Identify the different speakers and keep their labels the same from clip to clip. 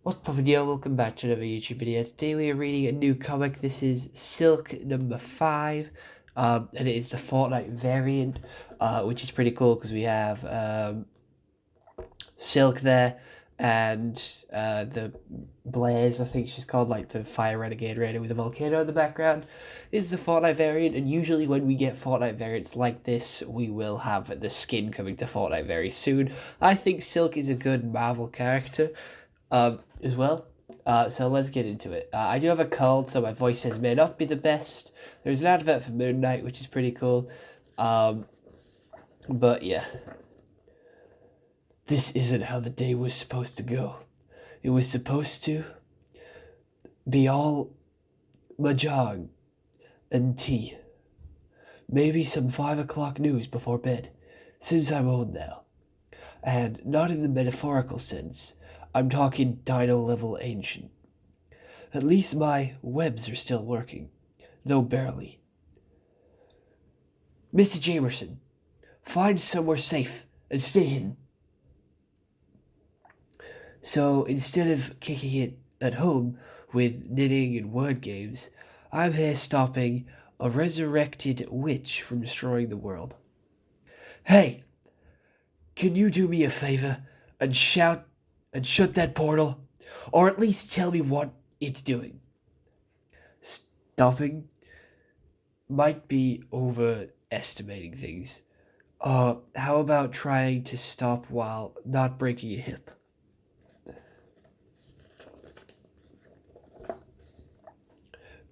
Speaker 1: What's poppin', yo? Welcome back to another YouTube video. Today we are reading a new comic. This is Silk number 5, and it is the Fortnite variant, which is pretty cool because we have Silk there, and the Blaze, I think she's called, like the Fire Renegade Raider with a volcano in the background, is the Fortnite variant. And usually when we get Fortnite variants like this, we will have the skin coming to Fortnite very soon. I think Silk is a good Marvel character as well. So let's get into it. I do have a cold, so my voice may not be the best. There's an advert for Moon Knight, which is pretty cool. But yeah. This isn't how the day was supposed to go. It was supposed to be all mahjong and tea. Maybe some 5 o'clock news before bed, since I'm old now. And not in the metaphorical sense. I'm talking dino level ancient. At least my webs are still working, though barely. Mr. Jamerson, find somewhere safe and stay hidden. So instead of kicking it at home with knitting and word games, I'm here stopping a resurrected witch from destroying the world. Hey, can you do me a favor and shut that portal? Or at least tell me what it's doing. Stopping might be overestimating things. How about trying to stop while not breaking a hip?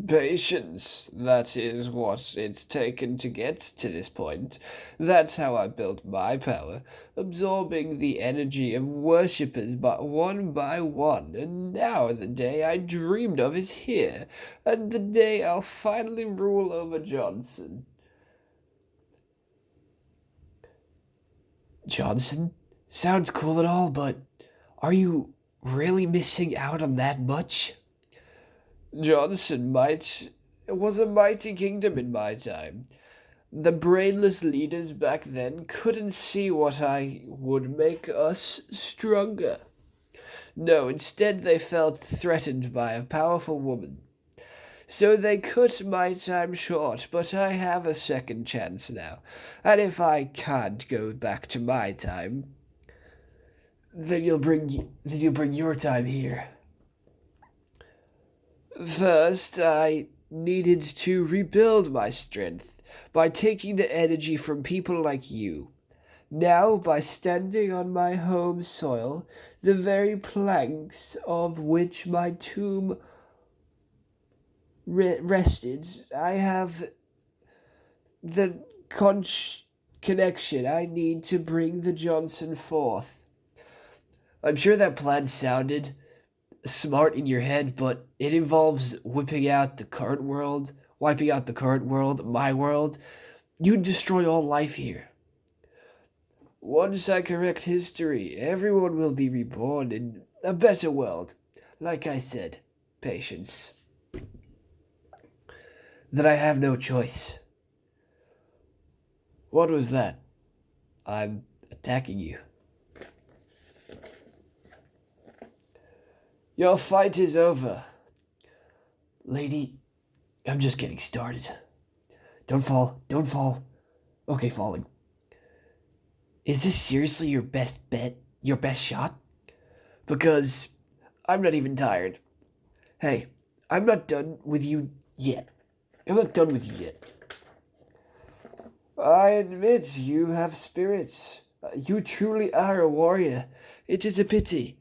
Speaker 1: Patience, that is what it's taken to get to this point. That's how I built my power, absorbing the energy of worshippers by one, and now the day I dreamed of is here, and the day I'll finally rule over Johnson. Johnson? Sounds cool and all, but are you really missing out on that much? Johnson was a mighty kingdom in my time. The brainless leaders back then couldn't see what I would make us stronger. No, instead they felt threatened by a powerful woman. So they cut my time short, but I have a second chance now. And if I can't go back to my time, then you'll bring your time here. First, I needed to rebuild my strength by taking the energy from people like you. Now, by standing on my home soil, the very planks of which my tomb rested, I have the connection I need to bring the Johnson forth. I'm sure that plan sounded smart in your head, but it involves wiping out the current world, my world. You'd destroy all life here. Once I correct history, everyone will be reborn in a better world. Like I said, patience. That I have no choice. What was that? I'm attacking you. Your fight is over. Lady, I'm just getting started. Don't fall. Okay, falling. Is this seriously your best bet? Your best shot? Because I'm not even tired. Hey, I'm not done with you yet. I admit you have spirits. You truly are a warrior. It is a pity.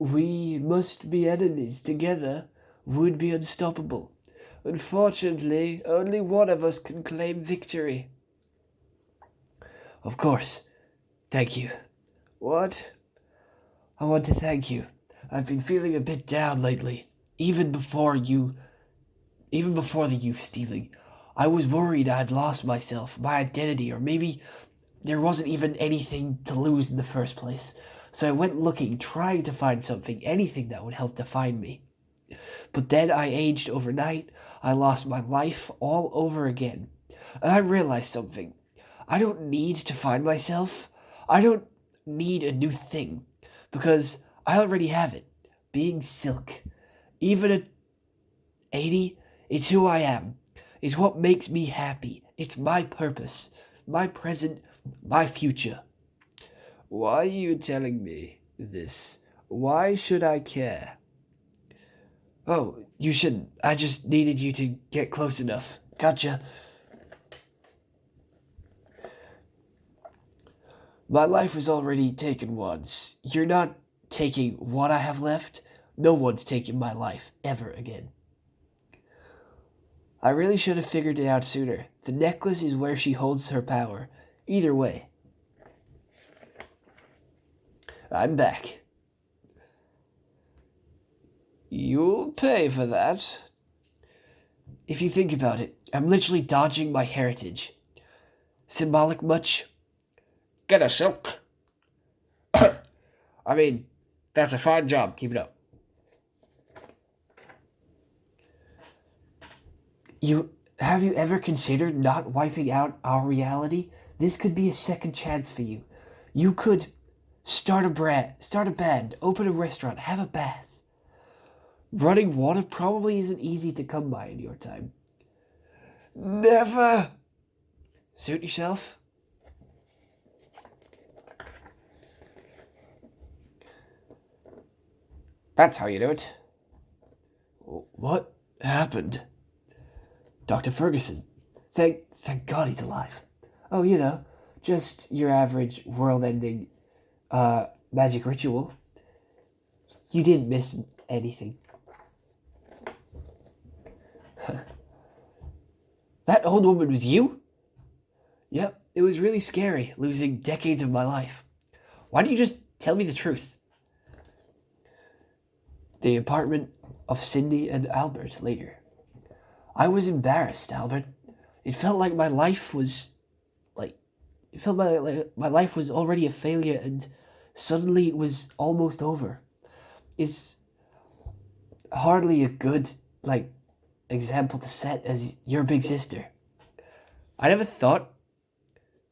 Speaker 1: We must be enemies. Together would be unstoppable. Unfortunately, only one of us can claim victory. Of course. Thank you. What? I want to thank you. I've been feeling a bit down lately. Even before the youth stealing. I was worried I'd lost myself, my identity, or maybe there wasn't even anything to lose in the first place. So I went looking, trying to find something, anything that would help define me. But then I aged overnight, I lost my life all over again. And I realized something. I don't need to find myself. I don't need a new thing. Because I already have it. Being Silk. Even at 80, it's who I am. It's what makes me happy. It's my purpose. My present, my future. Why are you telling me this? Why should I care? Oh, you shouldn't. I just needed you to get close enough. Gotcha. My life was already taken once. You're not taking what I have left. No one's taking my life ever again. I really should have figured it out sooner. The necklace is where she holds her power. Either way. I'm back. You'll pay for that. If you think about it, I'm literally dodging my heritage. Symbolic much? Get a silk. I mean, that's a fine job. Keep it up. Have you ever considered not wiping out our reality? This could be a second chance for you. You could start a band, open a restaurant, have a bath. Running water probably isn't easy to come by in your time. Never. Suit yourself. That's how you do it. What happened? Dr. Ferguson. Thank God he's alive. Oh, just your average world-ending magic ritual. You didn't miss anything. That old woman was you? Yep, it was really scary, losing decades of my life. Why don't you just tell me the truth? The apartment of Cindy and Albert later. I was embarrassed, Albert. It felt like my life was my life was already a failure, and suddenly it was almost over. It's hardly a good example to set as your big sister. I never thought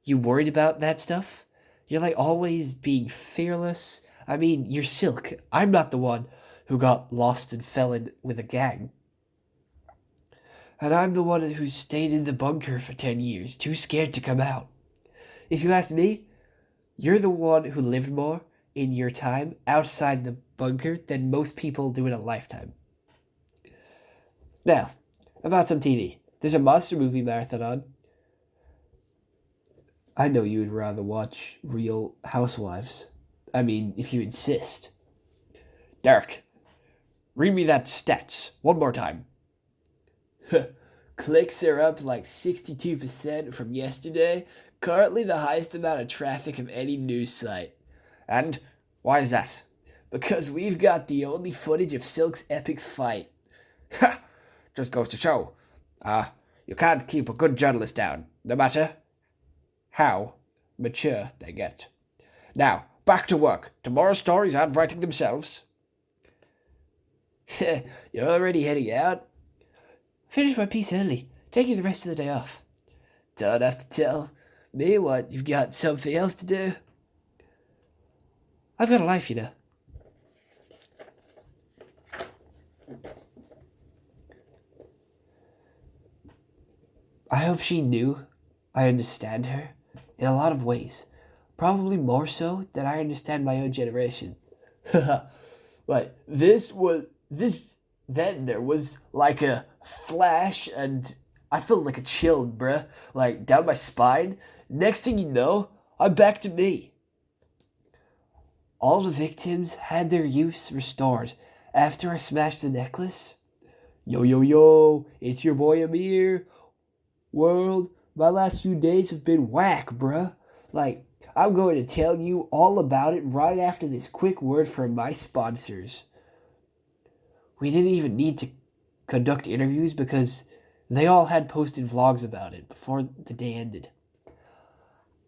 Speaker 1: you worried about that stuff. You're always being fearless. I mean, you're Silk. I'm not the one who got lost and fell in with a gang. And I'm the one who stayed in the bunker for 10 years, too scared to come out. If you ask me, you're the one who lived more in your time outside the bunker than most people do in a lifetime. Now, about some TV. There's a monster movie marathon on. I know you would rather watch Real Housewives. I mean, if you insist. Derek, read me that stats one more time. Clicks are up 62% from yesterday. Currently the highest amount of traffic of any news site. And why is that? Because we've got the only footage of Silk's epic fight. Ha! Just goes to show. You can't keep a good journalist down, no matter how mature they get. Now, back to work. Tomorrow's stories aren't writing themselves. You're already heading out? Finish my piece early. Taking the rest of the day off. Don't have to tell me what you've got something else to do. I've got a life, I hope she knew I understand her in a lot of ways. Probably more so than I understand my own generation. Then there was a flash, and I felt like a chill, bruh, down my spine. Next thing you know, I'm back to me. All the victims had their use restored after I smashed the necklace. Yo, yo, yo, it's your boy Amir. World, my last few days have been whack, bruh. I'm going to tell you all about it right after this quick word from my sponsors. We didn't even need to conduct interviews because they all had posted vlogs about it before the day ended.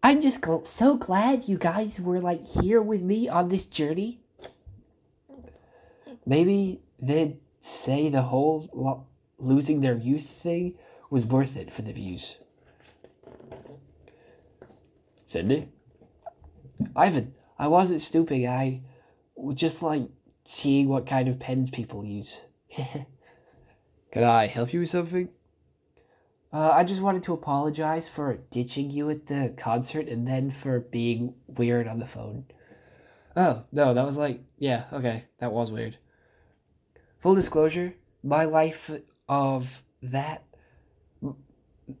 Speaker 1: I'm just so glad you guys were here with me on this journey. Maybe they'd say the whole losing their youth thing was worth it for the views. Cindy? Ivan, I wasn't stooping. I just like seeing what kind of pens people use. Can I help you with something? I just wanted to apologize for ditching you at the concert and then for being weird on the phone. Oh, no, that was like, yeah, okay, that was weird. Full disclosure, my of that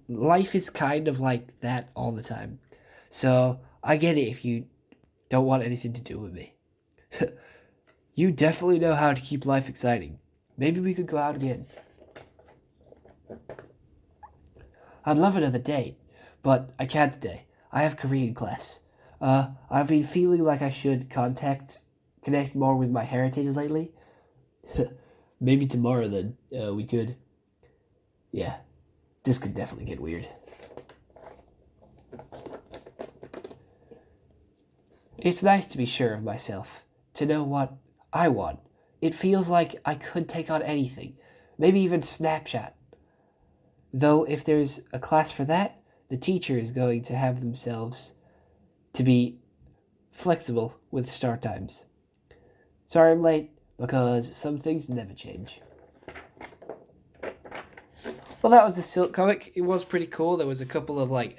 Speaker 1: life is kind of like that all the time. So I get it if you don't want anything to do with me. You definitely know how to keep life exciting. Maybe we could go out again. I'd love another date, but I can't today. I have Korean class. I've been feeling like I should connect more with my heritage lately. Maybe tomorrow then, we could. Yeah, this could definitely get weird. It's nice to be sure of myself, to know what I want. It feels like I could take on anything, maybe even Snapchat. Though if there's a class for that, the teacher is going to have themselves to be flexible with start times. Sorry I'm late, because some things never change. Well, that was the Silk comic. It was pretty cool. There was a couple of like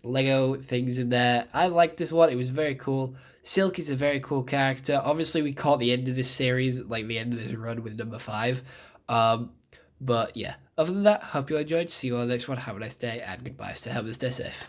Speaker 1: Lego things in there. I liked this one. It was very cool. Silk is a very cool character. Obviously, we caught the end of this series, like the end of this run with number 5. Um, but yeah, other than that, hope you enjoyed. See you on the next one. Have a nice day, and goodbye. Stay home and stay safe.